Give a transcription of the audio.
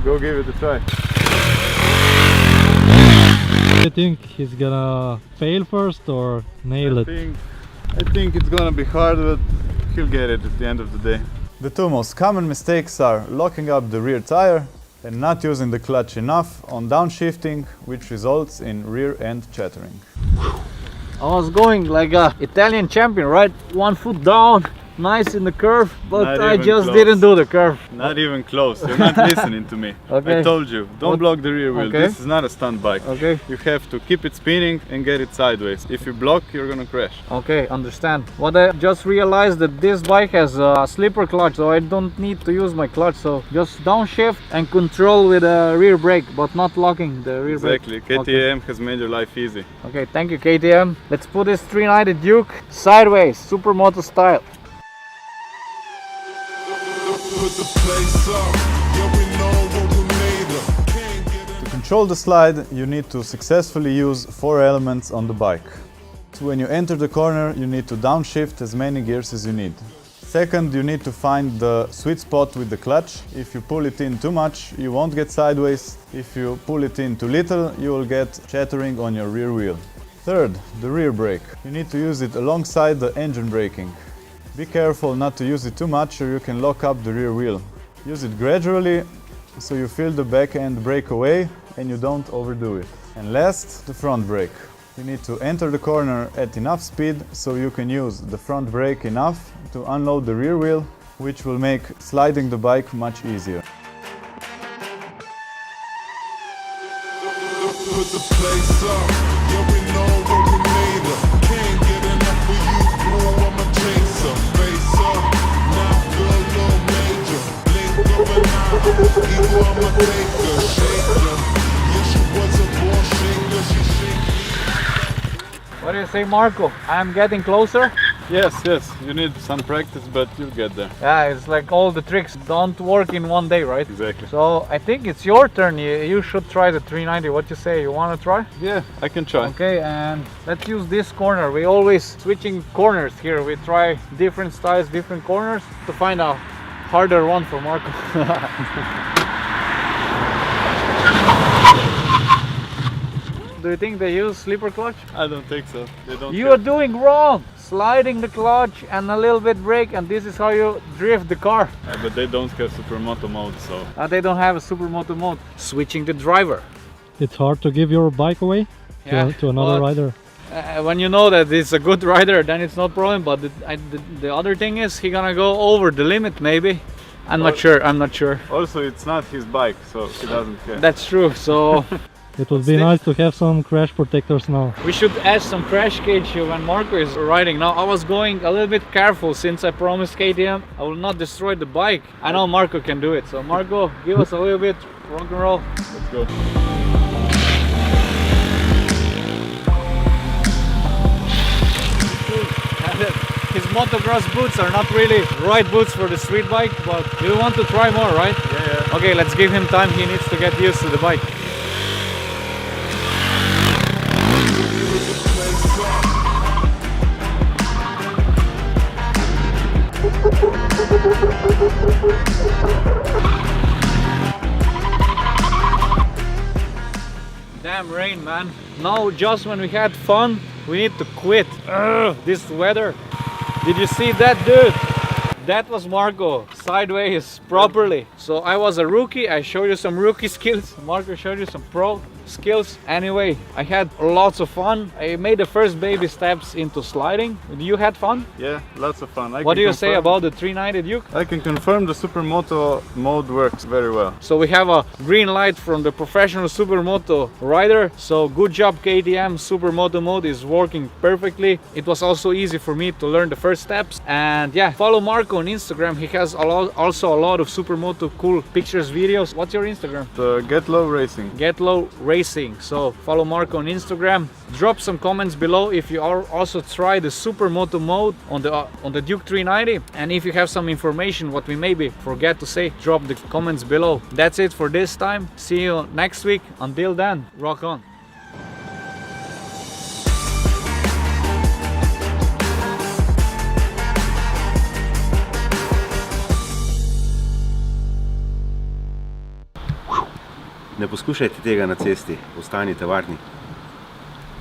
Go give it a try. Do you think he's gonna fail first or nail it? I think it's gonna be hard, but he'll get it at the end of the day. The two most common mistakes are locking up the rear tire and not using the clutch enough on downshifting, which results in rear end chattering. I was going like a Italian champion, right? 1 foot down, nice in the curve, but I just didn't do the curve. Not even close. You're not listening to me. Okay. I told you, don't block the rear wheel. Okay. This is not a stunt bike. Okay. You have to keep it spinning and get it sideways. If you block, you're gonna crash. Okay, understand. What I just realized that this bike has a slipper clutch, so I don't need to use my clutch. So just downshift and control with a rear brake, but not locking the rear brake. Exactly. KTM has made your life easy. Okay, thank you KTM. Let's put this 390 Duke sideways, Supermoto style. To control the slide, you need to successfully use 4 elements on the bike. So when you enter the corner, you need to downshift as many gears as you need. Second, you need to find the sweet spot with the clutch. If you pull it in too much, you won't get sideways. If you pull it in too little, you will get chattering on your rear wheel. Third, the rear brake. You need to use it alongside the engine braking. Be careful not to use it too much or you can lock up the rear wheel. Use it gradually so you feel the back end break away and you don't overdo it. And last, the front brake. You need to enter the corner at enough speed so you can use the front brake enough to unload the rear wheel, which will make sliding the bike much easier. Put the place up, yeah, we know what we made of. Can't get enough of you, bro, I'm a chaser. Face up, now feel a little major. Blink up and out, ego I'm a taker. Shaker, yeah, she was a born shaker, she shaker. What do you say, Marco? I'm getting closer? Yes, you need some practice, but you'll get there. Yeah, it's like all the tricks don't work in one day, right? Exactly. So I think it's your turn. You should try the 390. What you say? You want to try? Yeah, I can try. Okay, and let's use this corner. We always switching corners here. We try different styles, different corners to find a harder one for Marco. Do you think they use slipper clutch? I don't think so. They don't. You are doing wrong. Sliding the clutch and a little bit brake, and this is how you drift the car. Yeah, but they don't have Supermoto mode, so... They don't have a Supermoto mode. Switching the driver. It's hard to give your bike away to another rider. When you know that it's a good rider, then it's no problem. But the other thing is he gonna go over the limit maybe. I'm not sure. Also, it's not his bike, so he doesn't care. That's true. So It would be nice to have some crash protectors now. we should add some crash cage when Marco is riding. Now I was going a little bit careful since I promised KTM I will not destroy the bike. I know Marco can do it. So Marco, give us a little bit rock and roll. Let's go. His motocross boots are not really right boots for the street bike, but you want to try more, right? Yeah. Okay, let's give him time. He needs to get used to the bike. Damn rain, man. Now just when we had fun, we need to quit. Ugh, this weather. Did you see that, dude? That was Marco, sideways, properly. So I was a rookie, I showed you some rookie skills. Marco showed you some pro skills. Anyway, I had lots of fun. I made the first baby steps into sliding. You had fun? Yeah, lots of fun. What do you say about the 390 Duke? I can confirm the Supermoto mode works very well. So we have a green light from the professional Supermoto rider. So good job KTM, Supermoto mode is working perfectly. It was also easy for me to learn the first steps. And yeah, follow Marco on Instagram. He has also a lot of Supermoto cool pictures, videos. What's your Instagram? Get Low Racing. Get Low Racing. So follow Marco on Instagram. Drop some comments below if you also try the Supermoto mode on the Duke 390, and if you have some information what we maybe forget to say, drop the comments below. That's it for this time. See you next week. Until then, rock on. Ne poskušajte tega na cesti, ostanite varni.